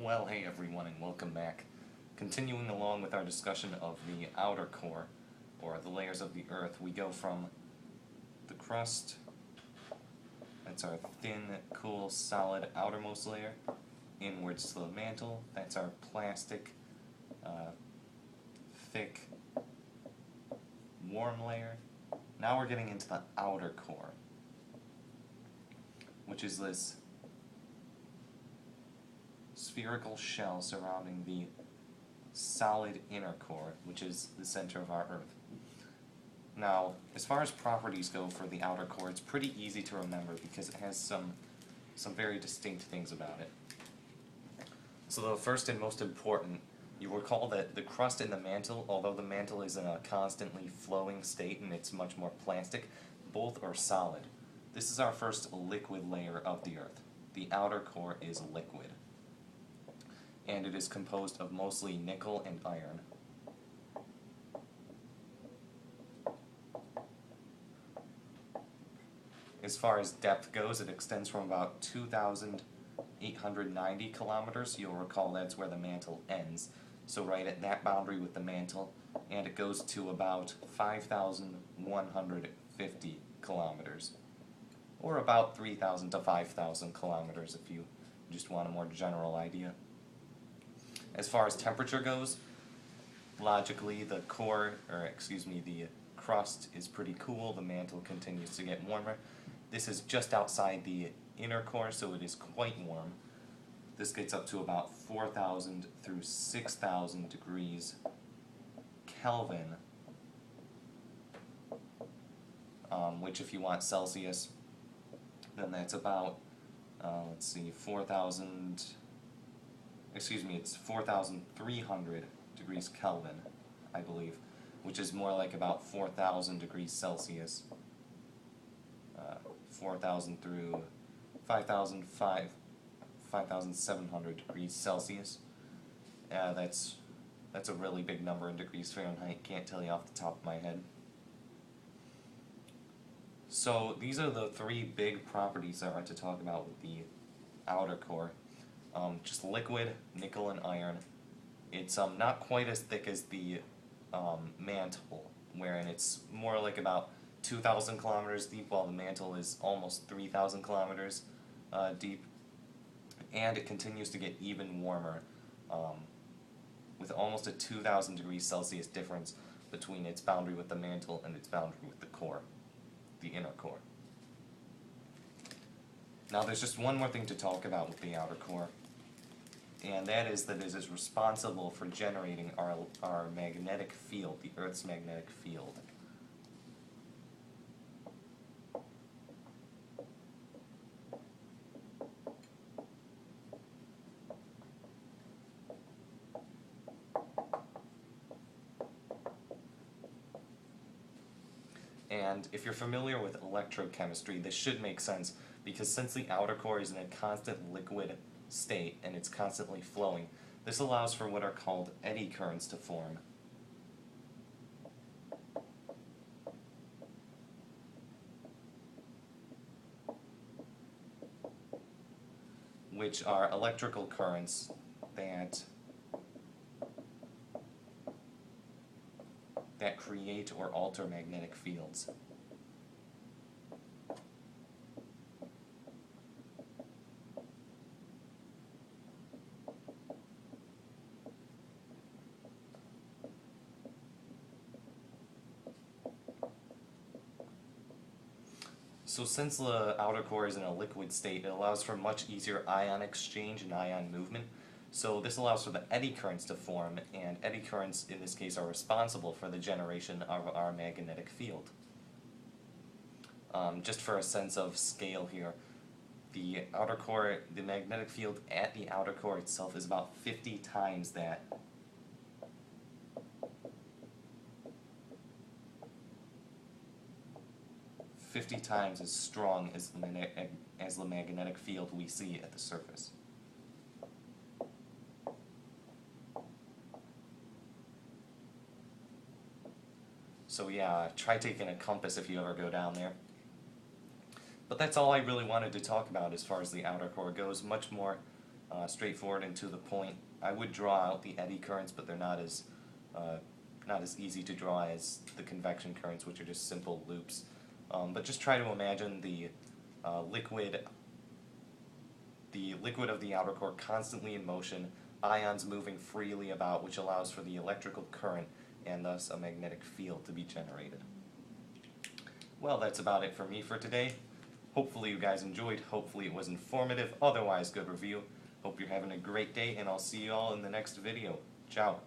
Well, hey everyone, and welcome back. Continuing along with our discussion of the outer core, or the layers of the Earth, we go from the crust, that's our thin, cool, solid outermost layer, inwards to the mantle, that's our plastic, thick, warm layer. Now we're getting into the outer core, which is this spherical shell surrounding the solid inner core, which is the center of our Earth. Now, as far as properties go for the outer core, it's pretty easy to remember because it has some very distinct things about it. So the first and most important, you recall that the crust and the mantle, although the mantle is in a constantly flowing state and it's much more plastic, both are solid. This is our first liquid layer of the Earth. The outer core is liquid, and it is composed of mostly nickel and iron. As far as depth goes, it extends from about 2,890 kilometers. You'll recall that's where the mantle ends. So right at that boundary with the mantle, and it goes to about 5,150 kilometers. Or about 3,000 to 5,000 kilometers if you just want a more general idea. As far as temperature goes, logically the the crust is pretty cool, the mantle continues to get warmer. This is just outside the inner core, so it is quite warm. This gets up to about 4,000 through 6,000 degrees Kelvin, which if you want Celsius, then that's about, it's 4,300 degrees Kelvin, I believe, which is more like about 4,000 degrees Celsius. 4,000 through 5,700 degrees Celsius. That's a really big number in degrees Fahrenheit, can't tell you off the top of my head. So these are the three big properties I want to talk about with the outer core. Just liquid, nickel and iron. It's not quite as thick as the mantle, wherein it's more like about 2,000 kilometers deep, while the mantle is almost 3,000 kilometers deep. And it continues to get even warmer, with almost a 2,000 degrees Celsius difference between its boundary with the mantle and its boundary with the core, the inner core. Now there's just one more thing to talk about with the outer core, and that is that it is responsible for generating our magnetic field, the Earth's magnetic field. And if you're familiar with electrochemistry, this should make sense, because since the outer core is in a constant liquid state and it's constantly flowing, this allows for what are called eddy currents to form. Which are electrical currents that create or alter magnetic fields. So since the outer core is in a liquid state, it allows for much easier ion exchange and ion movement. So this allows for the eddy currents to form, and eddy currents in this case are responsible for the generation of our magnetic field. Just for a sense of scale here, the outer core, the magnetic field at the outer core itself is about 50 times that. 50 times as strong as the magnetic field we see at the surface. So yeah, try taking a compass if you ever go down there. But that's all I really wanted to talk about as far as the outer core goes. Much more straightforward and to the point. I would draw out the eddy currents, but they're not as easy to draw as the convection currents, which are just simple loops. But just try to imagine the liquid of the outer core constantly in motion, ions moving freely about, which allows for the electrical current and thus a magnetic field to be generated. Well, that's about it for me for today. Hopefully you guys enjoyed, hopefully it was informative, otherwise good review. Hope you're having a great day, and I'll see you all in the next video. Ciao.